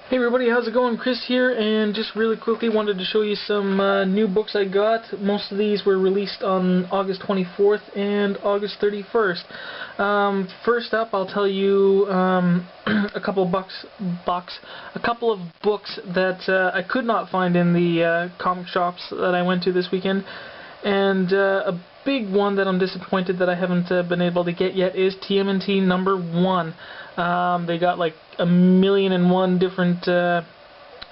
Hey everybody, how's it going? Chris here, and just really quickly wanted to show you some new books I got. Most of these were released on August 24th and August 31st. First up, I'll tell you a couple of books that I could not find in the comic shops that I went to this weekend, and a big one that I'm disappointed that I haven't been able to get yet is TMNT #1. They got like 1,000,001 different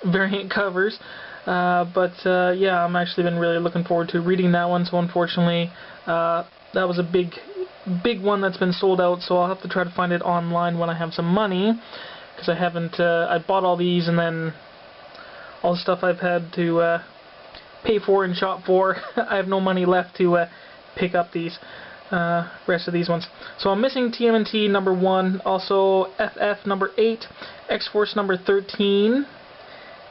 variant covers, but yeah, I'm actually been really looking forward to reading that one. So unfortunately, that was a big one that's been sold out. So I'll have to try to find it online when I have some money, because I haven't. I bought all these, and then all the stuff I've had to pay for and shop for. I have no money left to pick up these rest of these ones. So I'm missing TMNT #1, also FF #8, X-Force #13,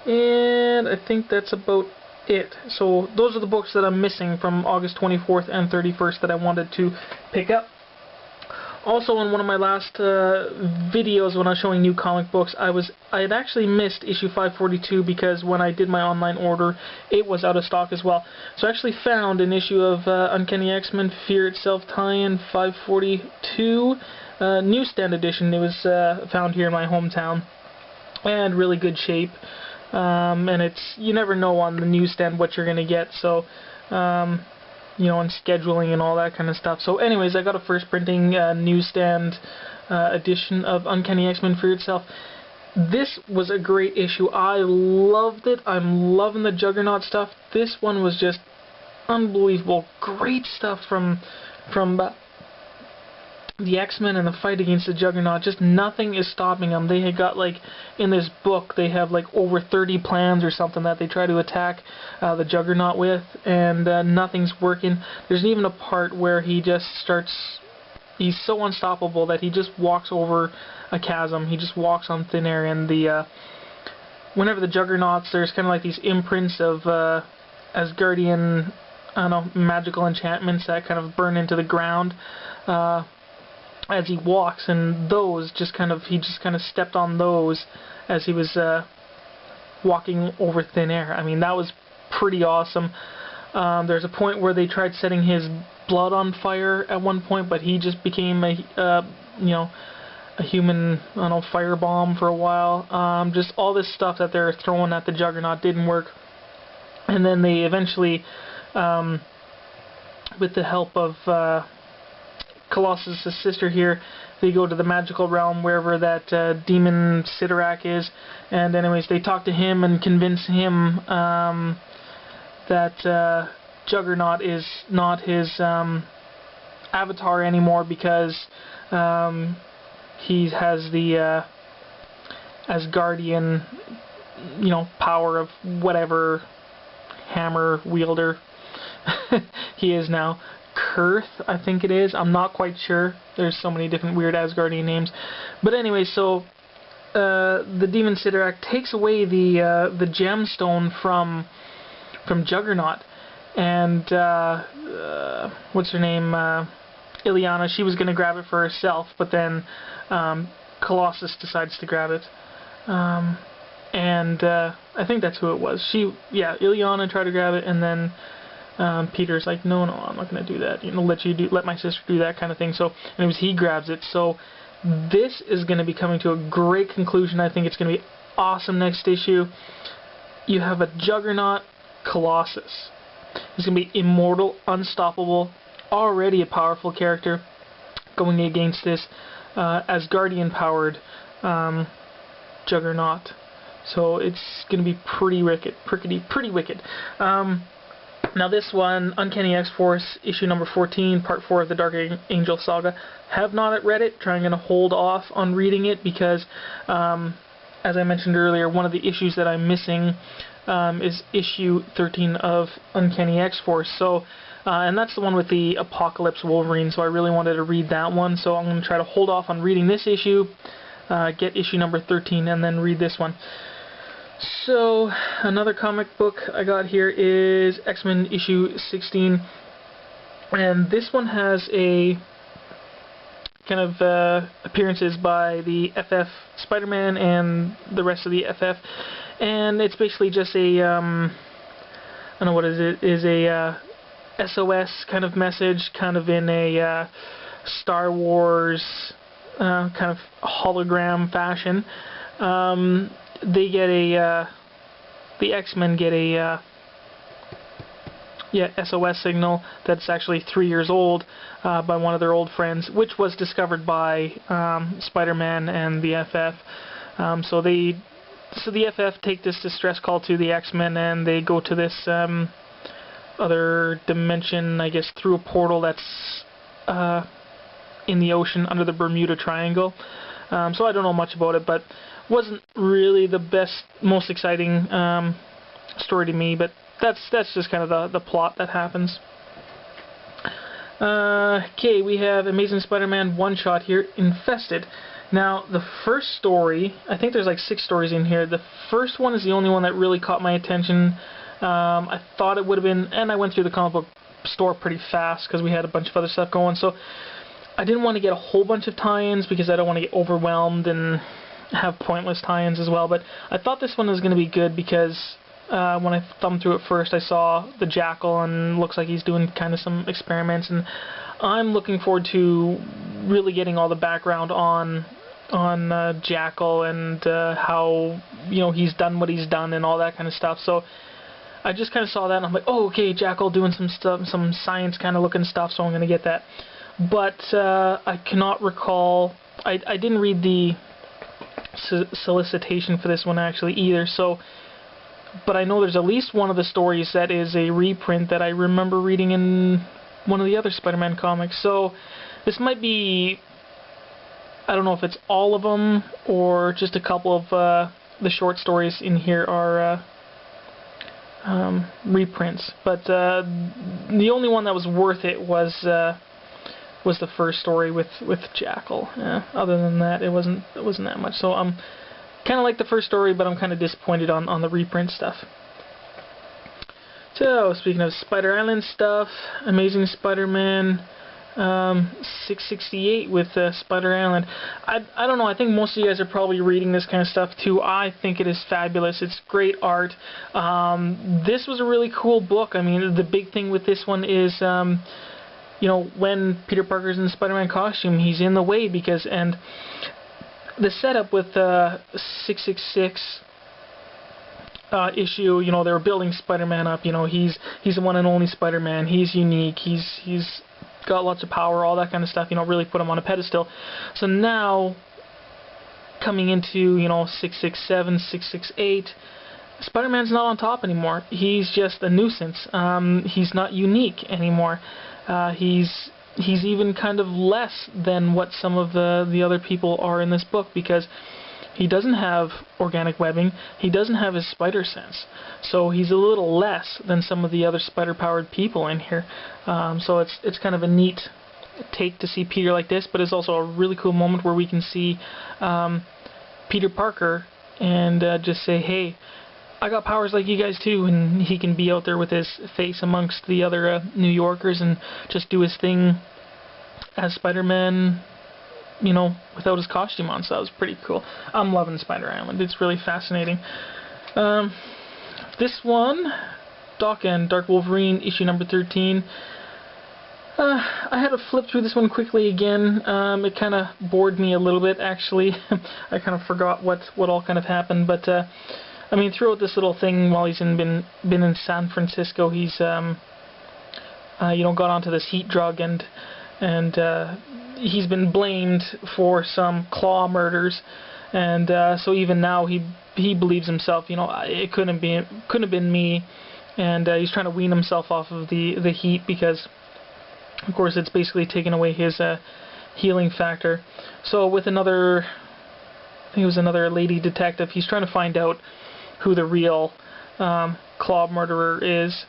and I think that's about it. So those are the books that I'm missing from August 24th and 31st that I wanted to pick up. Also, in one of my last videos when I was showing new comic books, I had actually missed issue 542 because when I did my online order, it was out of stock as well. So I actually found an issue of Uncanny X-Men Fear Itself tie-in 542 newsstand edition. It was found here in my hometown, and really good shape. And it's, you never know on the newsstand what you're gonna get. So. You know, and scheduling and all that kind of stuff. So anyways, I got a first printing newsstand edition of Uncanny X-Men Fear Itself. This was a great issue. I loved it. I'm loving the Juggernaut stuff. This one was just unbelievable. Great stuff from the X-Men and the fight against the Juggernaut. Just nothing is stopping them. They had got, like, in this book, they have like over 30 plans or something that they try to attack the Juggernaut with, and nothing's working. There's even a part where he just starts, he's so unstoppable that he just walks over a chasm. He just walks on thin air, and whenever the Juggernauts, there's kind of like these imprints of Asgardian, I don't know, magical enchantments that kind of burn into the ground as he walks, and those just kind of, he just kind of stepped on those as he was walking over thin air. I mean, that was pretty awesome. There's a point where they tried setting his blood on fire at one point, but he just became a you know, a human, I don't know, firebomb for a while. Just all this stuff that they're throwing at the Juggernaut didn't work, and then they eventually, with the help of Colossus' sister here, they go to the magical realm, wherever that demon Sidorak is, and anyways, they talk to him and convince him that Juggernaut is not his avatar anymore, because he has the Asgardian, you know, power of whatever hammer wielder he is now. Kurth, I think it is. I'm not quite sure. There's so many different weird Asgardian names. But anyway, so the demon Sidorak takes away the gemstone from Juggernaut, and what's her name? Illyana. She was gonna grab it for herself, but then Colossus decides to grab it. And I think that's who it was. Illyana tried to grab it, and then Peter's like, no, I'm not going to do that. You know, let my sister do that kind of thing. So, anyways, he grabs it. So, this is going to be coming to a great conclusion. I think it's going to be awesome next issue. You have a Juggernaut Colossus. He's going to be immortal, unstoppable, already a powerful character, going against this Asgardian-powered Juggernaut. So, it's going to be pretty wicked. Now this one, Uncanny X-Force, issue #14, part 4 of the Dark Angel Saga. Have not read it, trying to hold off on reading it because, as I mentioned earlier, one of the issues that I'm missing is issue 13 of Uncanny X-Force. So, and that's the one with the Apocalypse Wolverine, so I really wanted to read that one. So I'm going to try to hold off on reading this issue, get issue #13, and then read this one. So, another comic book I got here is X-Men issue 16, and this one has a kind of appearances by the FF Spider-Man and the rest of the FF, and it's basically just a I don't know what it is a SOS kind of message, kind of in a Star Wars kind of hologram fashion. They get the X-Men get a SOS signal that's actually 3 years old by one of their old friends, which was discovered by Spider-Man and the FF. So the FF take this distress call to the X-Men, and they go to this other dimension, I guess, through a portal that's in the ocean under the Bermuda Triangle. So I don't know much about it, but wasn't really the best, most exciting story to me, but that's just kind of the plot that happens. Okay, we have Amazing Spider-Man one-shot here, Infested. Now, the first story, I think there's like 6 stories in here. The first one is the only one that really caught my attention. I thought it would have been, and I went through the comic book store pretty fast because we had a bunch of other stuff going, so I didn't want to get a whole bunch of tie-ins because I don't want to get overwhelmed and have pointless tie-ins as well, but I thought this one was going to be good because when I thumbed through it first, I saw the Jackal, and looks like he's doing kind of some experiments, and I'm looking forward to really getting all the background on Jackal and how, you know, he's done what he's done and all that kind of stuff. So I just kind of saw that, and I'm like, oh, okay, Jackal doing some stuff, some science kind of looking stuff, so I'm going to get that. But I cannot recall, I didn't read the solicitation for this one actually either, so, but I know there's at least one of the stories that is a reprint that I remember reading in one of the other Spider-Man comics, so this might be, I don't know if it's all of them or just a couple of the short stories in here are reprints, but the only one that was worth it was the first story with Jackal. Other than that, it wasn't that much. So I'm kind of like the first story, but I'm kind of disappointed on the reprint stuff. So speaking of Spider Island stuff, Amazing Spider-Man 668 with Spider Island. I don't know, I think most of you guys are probably reading this kind of stuff too. I think it is fabulous. It's great art. This was a really cool book. I mean, the big thing with this one is you know, when Peter Parker's in the Spider-Man costume, he's in the way because, and the setup with 666 issue, you know, they were building Spider-Man up, you know, he's the one and only Spider-Man, he's unique, he's got lots of power, all that kind of stuff, you know, really put him on a pedestal. So now, coming into, you know, 667, 668, Spider-Man's not on top anymore. He's just a nuisance. He's not unique anymore. He's even kind of less than what some of the other people are in this book, because he doesn't have organic webbing, he doesn't have his spider sense, so he's a little less than some of the other spider-powered people in here. So it's kind of a neat take to see Peter like this, but it's also a really cool moment where we can see Peter Parker and just say, hey, I got powers like you guys too, and he can be out there with his face amongst the other New Yorkers and just do his thing as Spider-Man, you know, without his costume on, so that was pretty cool. I'm loving Spider Island, it's really fascinating. This one, DOkken, Dark Wolverine, issue number 13. I had to flip through this one quickly again. It kind of bored me a little bit, actually. I kind of forgot what all kind of happened, but I mean, throughout this little thing, while he's been in San Francisco, he's you know, got onto this heat drug, and he's been blamed for some claw murders, and so even now he believes himself, you know, it couldn't have been me, and he's trying to wean himself off of the heat because, of course, it's basically taken away his healing factor. So with another, I think it was another lady detective, he's trying to find out who the real claw murderer is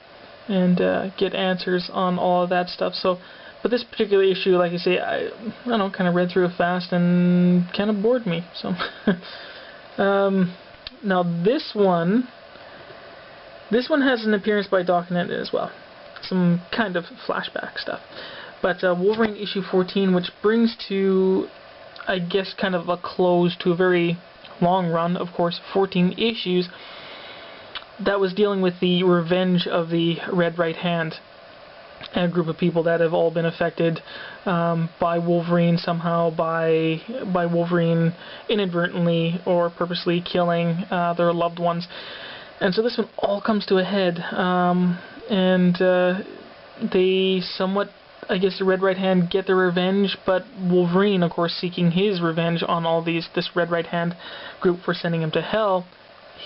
and get answers on all of that stuff. So, but this particular issue, like I say, I don't know, kind of read through it fast and kind of bored me. So, now this one has an appearance by DOkken in it as well, some kind of flashback stuff. But Wolverine issue 14, which brings to, I guess, kind of a close to a very long run, of course, 14 issues, that was dealing with the revenge of the Red Right Hand, and a group of people that have all been affected by Wolverine somehow, by Wolverine inadvertently or purposely killing their loved ones. And so this one all comes to a head, and they somewhat, I guess, the Red Right Hand get their revenge, but Wolverine, of course, seeking his revenge on all this Red Right Hand group for sending him to hell,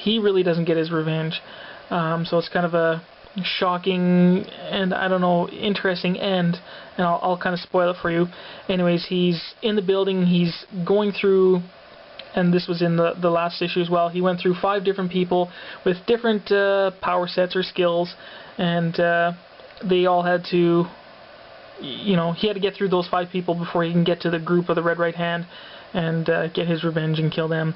he really doesn't get his revenge. So it's kind of a shocking and, I don't know, interesting end, and I'll kind of spoil it for you. Anyways, he's in the building, he's going through, and this was in the last issue as well, he went through 5 different people with different power sets or skills, and they all had to, you know, he had to get through those 5 people before he can get to the group of the Red Right Hand and get his revenge and kill them.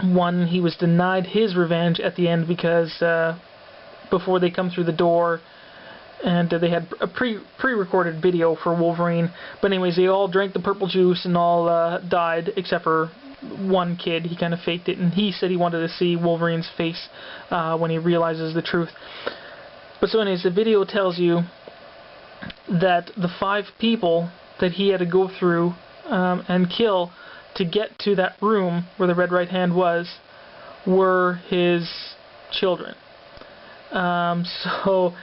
One, he was denied his revenge at the end because before they come through the door, and they had a pre-recorded video for Wolverine, but anyways, they all drank the purple juice and all died, except for one kid. He kind of faked it, and he said he wanted to see Wolverine's face when he realizes the truth. But so anyways, the video tells you that the 5 people that he had to go through and kill to get to that room where the Red Right Hand was were his children. So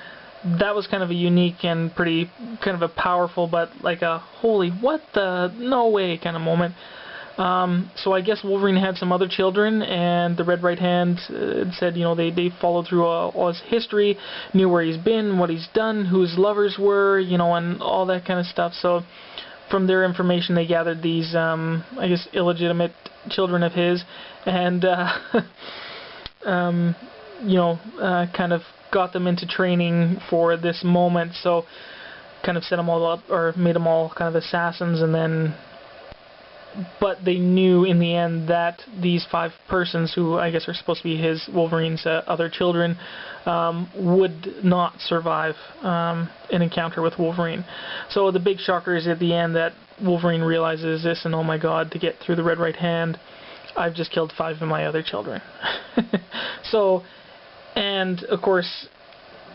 that was kind of a unique and pretty kind of a powerful, but like a holy what the no way kind of moment. So I guess Wolverine had some other children, and the Red Right Hand said, you know, they followed through all his history, knew where he's been, what he's done, who his lovers were, you know, and all that kind of stuff. So from their information, they gathered these, I guess, illegitimate children of his, and you know, kind of got them into training for this moment. So kind of set them all up, or made them all kind of assassins, and then. But they knew in the end that these 5 persons, who I guess are supposed to be his Wolverine's other children, would not survive an encounter with Wolverine. So the big shocker is at the end that Wolverine realizes this, and oh my god, to get through the Red Right Hand, I've just killed 5 of my other children. So, and of course,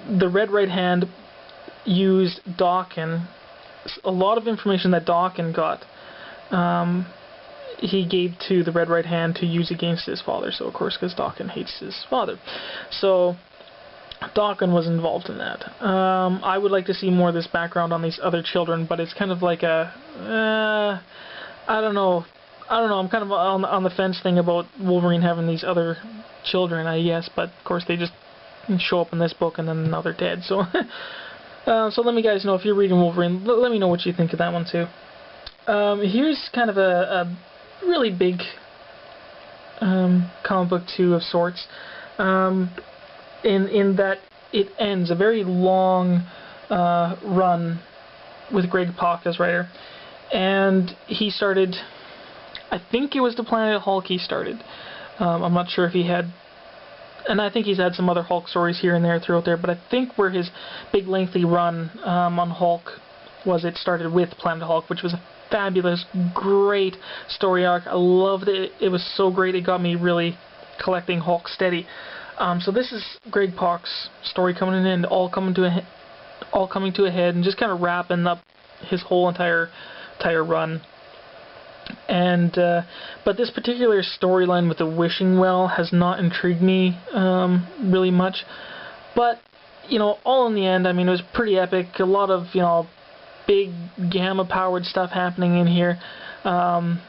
the Red Right Hand used DOkken. A lot of information that DOkken got, he gave to the Red Right Hand to use against his father. So of course, because DOkken hates his father, so DOkken was involved in that. I would like to see more of this background on these other children, but it's kind of like a I don't know. I'm kind of on the fence thing about Wolverine having these other children, I guess, but of course they just show up in this book and then now they're dead. So so let me guys know if you're reading Wolverine. Let me know what you think of that one too. Here's kind of a really big comic book too of sorts, in that it ends a very long run with Greg Pak as writer, and he started, I think it was the Planet Hulk he started. I'm not sure if he had, and I think he's had some other Hulk stories here and there throughout there, but I think where his big lengthy run on Hulk was, it started with Planet Hulk, which was a fabulous, great story arc. I loved it. It was so great. It got me really collecting Hulk steady. So this is Greg Pak's story coming in, all coming to a head, and just kind of wrapping up his whole entire run. And but this particular storyline with the wishing well has not intrigued me really much. But you know, all in the end, I mean, it was pretty epic. A lot of, you know, big gamma-powered stuff happening in here,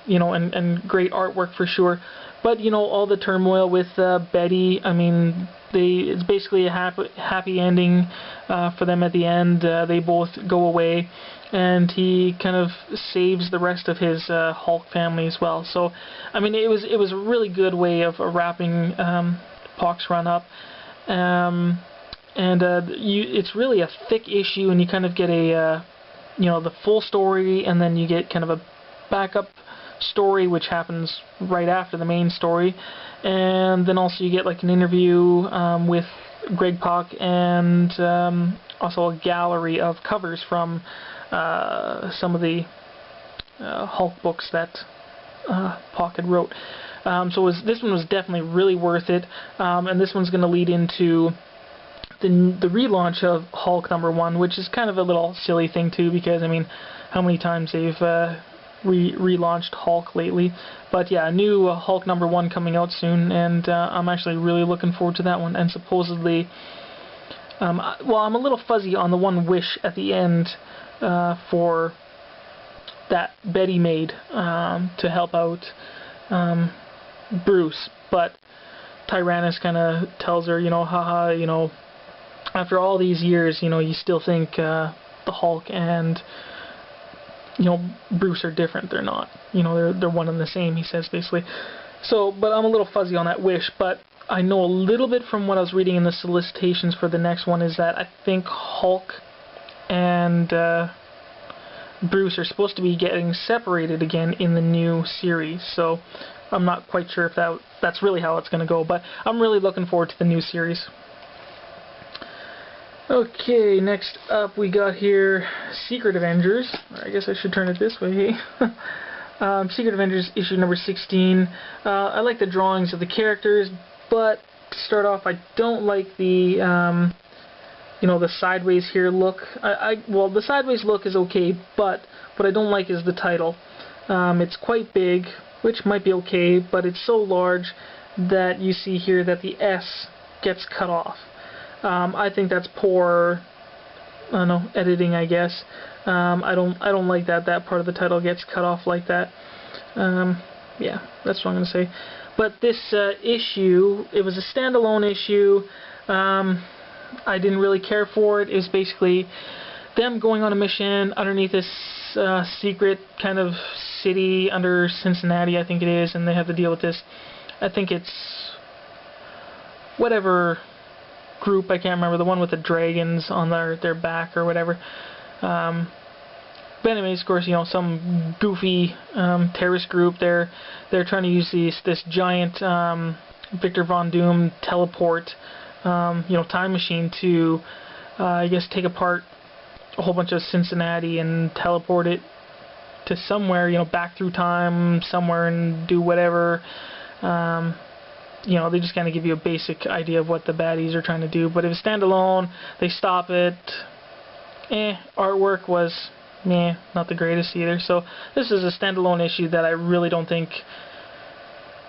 you know, and great artwork for sure. But you know, all the turmoil with Betty. I mean, it's basically a happy ending for them at the end. They both go away, and he kind of saves the rest of his Hulk family as well. So, I mean, it was a really good way of wrapping Pak's run up. It's really a thick issue, and you kind of get a you know, the full story, and then you get kind of a backup story which happens right after the main story, and then also you get like an interview with Greg Pak, and also a gallery of covers from some of the Hulk books that Pak had wrote. So this one was definitely really worth it, and this one's going to lead into the relaunch of Hulk #1, which is kind of a little silly thing too, because I mean, how many times they've relaunched Hulk lately? But yeah, a new Hulk #1 coming out soon, and I'm actually really looking forward to that one. And supposedly, well, I'm a little fuzzy on the one wish at the end for that Betty made to help out Bruce, but Tyrannus kind of tells her, you know, haha, you know, after all these years, you know, you still think the Hulk and, you know, Bruce are different. They're not. You know, they're one and the same, he says, basically. So, but I'm a little fuzzy on that wish, but I know a little bit from what I was reading in the solicitations for the next one is that I think Hulk and Bruce are supposed to be getting separated again in the new series. So I'm not quite sure if that's really how it's going to go, but I'm really looking forward to the new series. Okay, next up we got here Secret Avengers. I guess I should turn it this way, hey? Secret Avengers issue number 16. I like the drawings of the characters, but to start off, I don't like the, you know, the sideways here look. Well, the sideways look is okay, but what I don't like is the title. It's quite big, which might be okay, but it's so large that you see here that the S gets cut off. I think that's poor, I don't know, editing, I guess. I don't like that part of the title gets cut off like that. Yeah, that's what I'm gonna say. But this issue, it was a standalone issue. I didn't really care for it. It was basically them going on a mission underneath this secret kind of city under Cincinnati, I think it is, and they have to deal with this. I think it's whatever group, I can't remember, the one with the dragons on their back or whatever. But anyways, of course, you know, some goofy terrorist group. They're trying to use this giant Victor Von Doom teleport, you know, time machine to, I guess, take apart a whole bunch of Cincinnati and teleport it to somewhere, you know, back through time somewhere and do whatever. You know, they just kind of give you a basic idea of what the baddies are trying to do. But if it's standalone, they stop it. Artwork was not the greatest either. So this is a standalone issue that I really don't think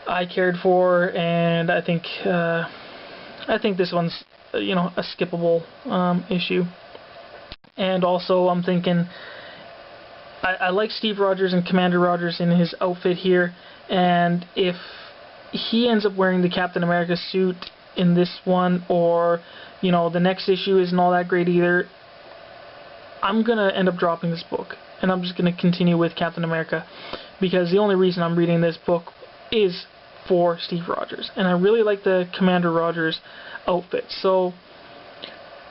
I cared for, and I think this one's, you know, a skippable issue. And also, I'm thinking, I like Steve Rogers and Commander Rogers in his outfit here, and if he ends up wearing the Captain America suit in this one, or, you know, the next issue isn't all that great either, I'm going to end up dropping this book, and I'm just going to continue with Captain America, because the only reason I'm reading this book is for Steve Rogers, and I really like the Commander Rogers outfit. So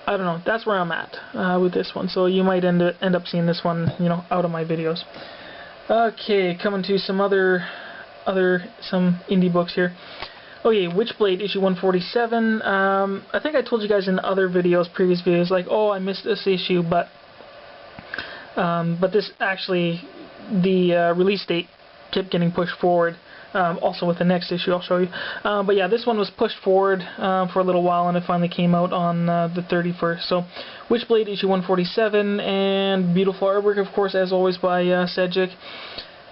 I don't know, that's where I'm at with this one. So you might end up seeing this one, you know, out of my videos. Okay, coming to some some indie books here. Oye Witchblade issue 147. I think I told you guys in other videos, previous videos, like, oh, I missed this issue, but this actually, the release date kept getting pushed forward. Also with the next issue, I'll show you. But yeah, this one was pushed forward for a little while, and it finally came out on the 31st. So, Witchblade issue 147, and beautiful artwork, of course, as always, by Sedgwick.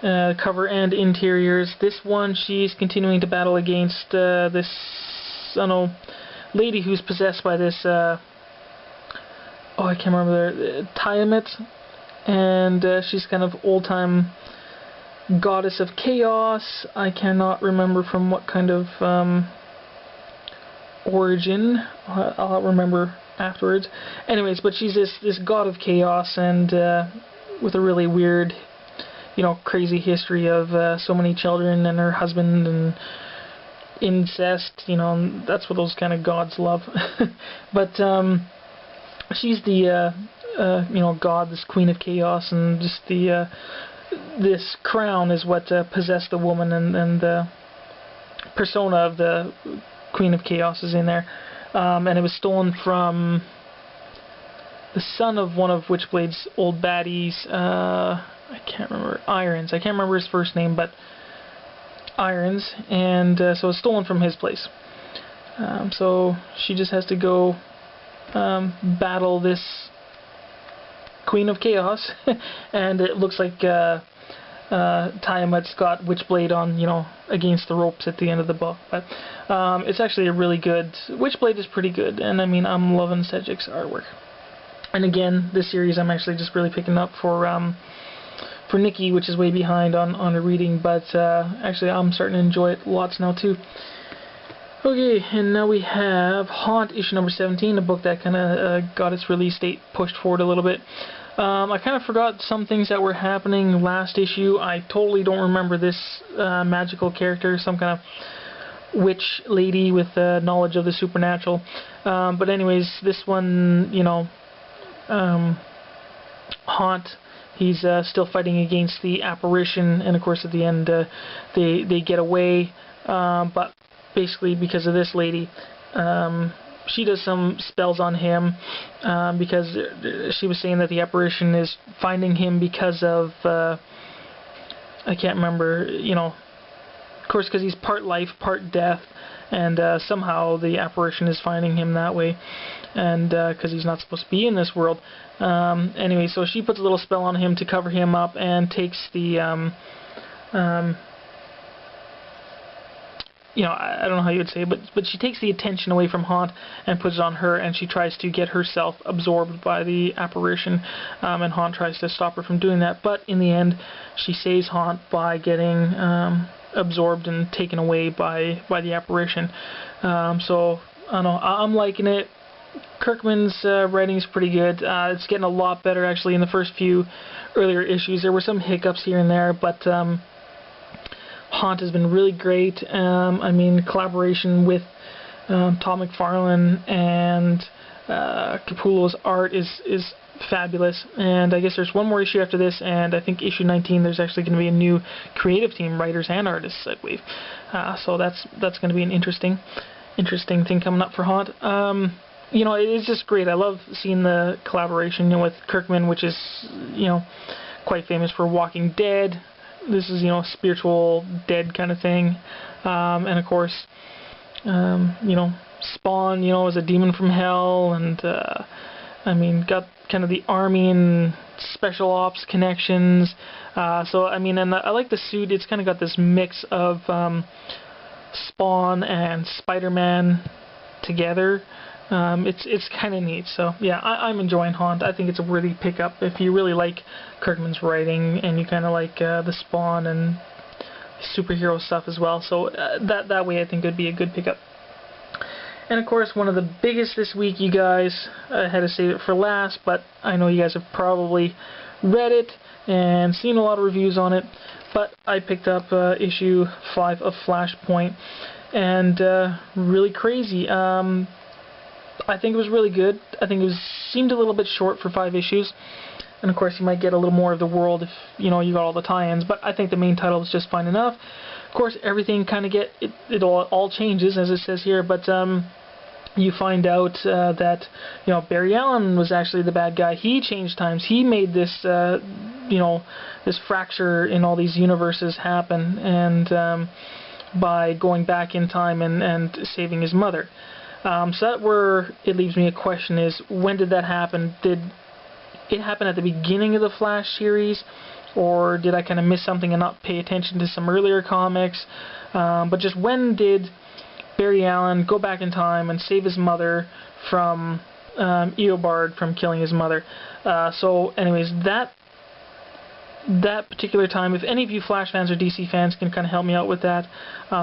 Cover and interiors. This one, she's continuing to battle against this, I don't know, lady who's possessed by this, oh, I can't remember, Tiamat, and she's kind of old-time goddess of chaos. I cannot remember from what kind of origin. I'll remember afterwards. Anyways, but she's this god of chaos, and with a really weird, you know, crazy history of so many children and her husband and incest, you know, and that's what those kind of gods love. But she's the you know, god, this queen of chaos, and just the this crown is what possessed the woman, and the persona of the queen of chaos is in there. and it was stolen from the son of one of Witchblade's old baddies. I can't remember, Irons. I can't remember his first name, but Irons, and so it's stolen from his place. So she just has to go battle this Queen of Chaos, and it looks like Tiamat's got Witchblade on, against the ropes at the end of the book. But it's actually a really good... Witchblade is pretty good, and I mean, I'm loving Cedric's artwork. And again, this series I'm actually just really picking up for Nikki, which is way behind on her reading, but actually I'm starting to enjoy it lots now too. Okay, and now we have Haunt, issue number 17, a book that kind of got its release date pushed forward a little bit. I kind of forgot some things that were happening last issue. I totally don't remember this magical character, some kind of witch lady with knowledge of the supernatural. But anyways, this one, Haunt, he's still fighting against the apparition, and of course at the end they get away, but basically because of this lady, she does some spells on him, because she was saying that the apparition is finding him because of, I can't remember, of course because he's part life, part death, and somehow the apparition is finding him that way, and because he's not supposed to be in this world. Anyway, so she puts a little spell on him to cover him up and takes the, I don't know how you would say it, but she takes the attention away from Haunt and puts it on her, and she tries to get herself absorbed by the apparition, and Haunt tries to stop her from doing that, but in the end she saves Haunt by getting absorbed and taken away by the apparition. So I don't know, I'm liking it. Kirkman's writing is pretty good. It's getting a lot better actually. In the first few earlier issues there were some hiccups here and there, but Haunt has been really great. I mean, collaboration with Todd McFarlane and Capullo's art is fabulous, and I guess there's one more issue after this, and I think issue 19 there's actually going to be a new creative team, writers and artists, I believe. So that's going to be an interesting thing coming up for Haunt. It is just great. I love seeing the collaboration with Kirkman, which is quite famous for Walking Dead. This is spiritual dead kind of thing, and of course Spawn is a demon from hell, and I mean got kind of the army and special ops connections. So I mean, and I like the suit. It's kind of got this mix of Spawn and Spider-Man together. It's kind of neat. So yeah, I'm enjoying Haunt. I think it's a worthy pickup if you really like Kirkman's writing and you kind of like the Spawn and superhero stuff as well. So that way I think it would be a good pickup. And of course, one of the biggest this week, you guys, I had to save it for last, but I know you guys have probably read it and seen a lot of reviews on it, but I picked up issue 5 of Flashpoint, and really crazy. I think it was really good. I think it seemed a little bit short for 5 issues, and of course you might get a little more of the world if you got all the tie-ins, but I think the main title was just fine enough. Of course, everything kind of it all changes, as it says here, but you find out that Barry Allen was actually the bad guy. He changed times. He made this this fracture in all these universes happen, and by going back in time and saving his mother. So that where it leaves me a question is, when did that happen? Did it happen at the beginning of the Flash series, or did I kind of miss something and not pay attention to some earlier comics? But just when did Barry Allen go back in time and save his mother from Eobard from killing his mother? So anyways, that particular time, if any of you Flash fans or DC fans can kind of help me out with that,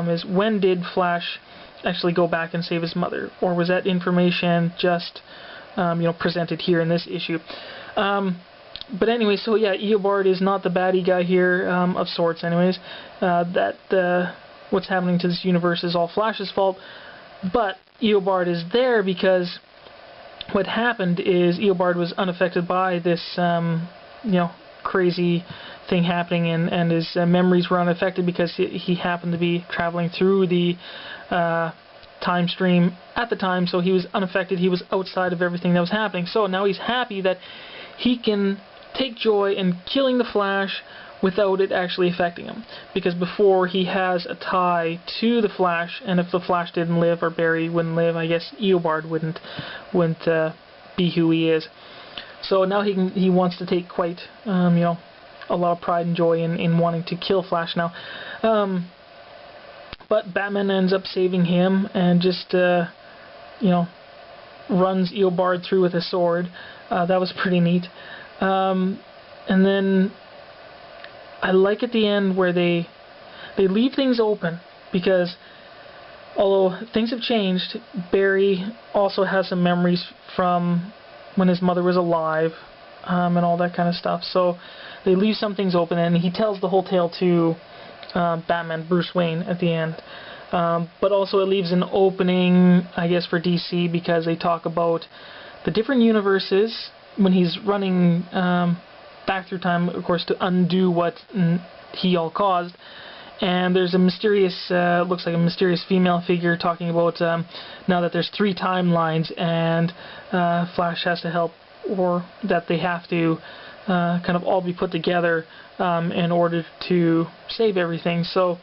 is when did Flash actually go back and save his mother, or was that information just presented here in this issue? But anyway, so yeah, Eobard is not the baddie guy here, of sorts anyways. What's happening to this universe is all Flash's fault, but Eobard is there because what happened is Eobard was unaffected by this crazy thing happening, and his memories were unaffected because he happened to be traveling through the time stream at the time, so he was unaffected. He was outside of everything that was happening. So now he's happy that he can take joy in killing the Flash without it actually affecting him. Because before, he has a tie to the Flash, and if the Flash didn't live, or Barry wouldn't live, I guess Eobard wouldn't be who he is. So now he wants to take quite you know, a lot of pride and joy in wanting to kill Flash now. But Batman ends up saving him and just you know, runs Eobard through with a sword. That was pretty neat. And then I like at the end where they leave things open, because although things have changed, Barry also has some memories from when his mother was alive, and all that kind of stuff. So they leave some things open, and he tells the whole tale to Batman, Bruce Wayne, at the end. But also it leaves an opening, I guess, for DC, because they talk about the different universes when he's running back through time, of course, to undo what he all caused. And there's a mysterious, looks like a mysterious female figure talking about now that there's 3 timelines, and Flash has to help, or that they have to kind of all be put together in order to save everything. So,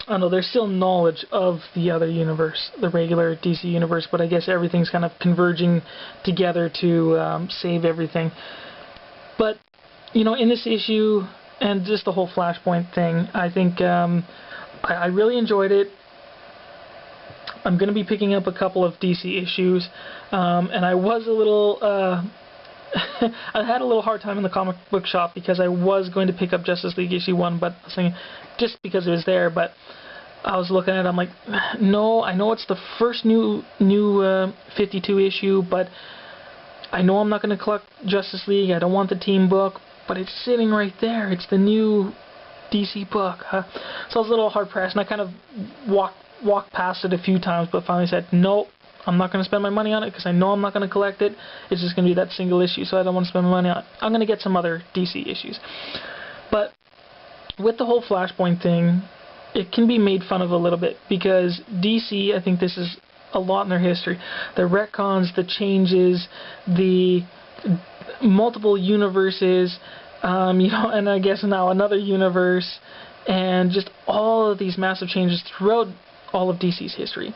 I don't know, there's still knowledge of the other universe, the regular DC universe, but I guess everything's kind of converging together to save everything. But, you know, in this issue, and just the whole Flashpoint thing, I think I really enjoyed it. I'm going to be picking up a couple of DC issues, and I was a little... I had a little hard time in the comic book shop, because I was going to pick up Justice League issue 1, but I was thinking, just because it was there, but I was looking at it, I'm like, no, I know it's the first new 52 issue, but I know I'm not going to collect Justice League. I don't want the team book, but it's sitting right there. It's the new DC book. So I was a little hard pressed, and I kind of walked past it a few times, but finally said, nope, I'm not going to spend my money on it, because I know I'm not going to collect it. It's just going to be that single issue, so I don't want to spend my money on it. I'm going to get some other DC issues. But with the whole Flashpoint thing, it can be made fun of a little bit, because DC, I think this is a lot in their history. The retcons, the changes, the multiple universes, you know, and I guess now another universe, and just all of these massive changes throughout all of DC's history.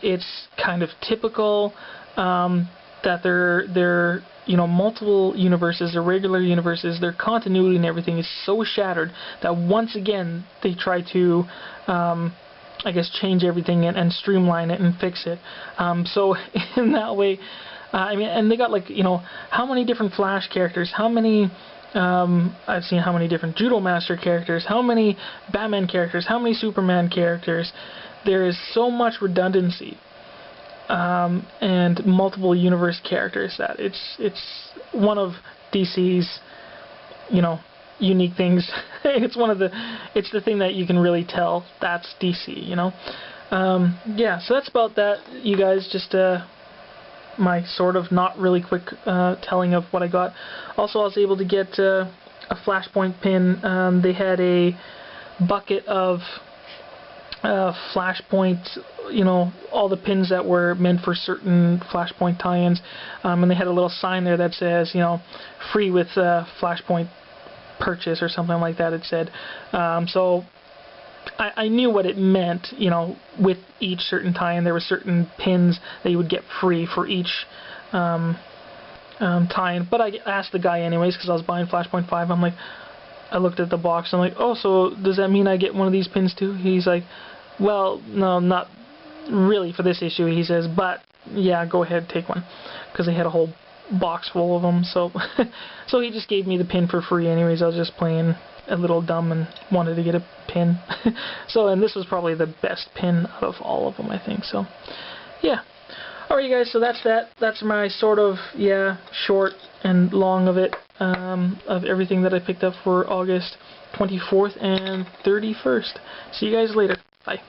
It's kind of typical that they're you know, multiple universes, their regular universes, their continuity and everything is so shattered that once again they try to I guess change everything and streamline it and fix it. So in that way, I mean, and they got, like, you know, how many different Flash characters, how many I've seen how many different Judo Master characters, how many Batman characters, how many Superman characters. There is so much redundancy and multiple universe characters that it's one of DC's, you know, unique things. It's the thing that you can really tell that's DC, you know. Yeah, so that's about that, you guys. Just my sort of not really quick telling of what I got. Also, I was able to get a Flashpoint pin. They had a bucket of Flashpoint, you know, all the pins that were meant for certain Flashpoint tie-ins, and they had a little sign there that says, you know, free with Flashpoint purchase or something like that, it said. So I knew what it meant, you know, with each certain tie-in. There were certain pins that you would get free for each tie-in, but I asked the guy anyways, because I was buying Flashpoint 5. I'm like, I looked at the box, I'm like, oh, so does that mean I get one of these pins too? He's like, well, no, not really for this issue, he says, but yeah, go ahead, take one, because they had a whole box full of them. So so he just gave me the pin for free anyways. I was just playing a little dumb and wanted to get a pin. So, and this was probably the best pin out of all of them, I think. So yeah, alright, you guys, so that's my sort of, yeah, short and long of it, of everything that I picked up for August 24th and 31st. See you guys later. Bye.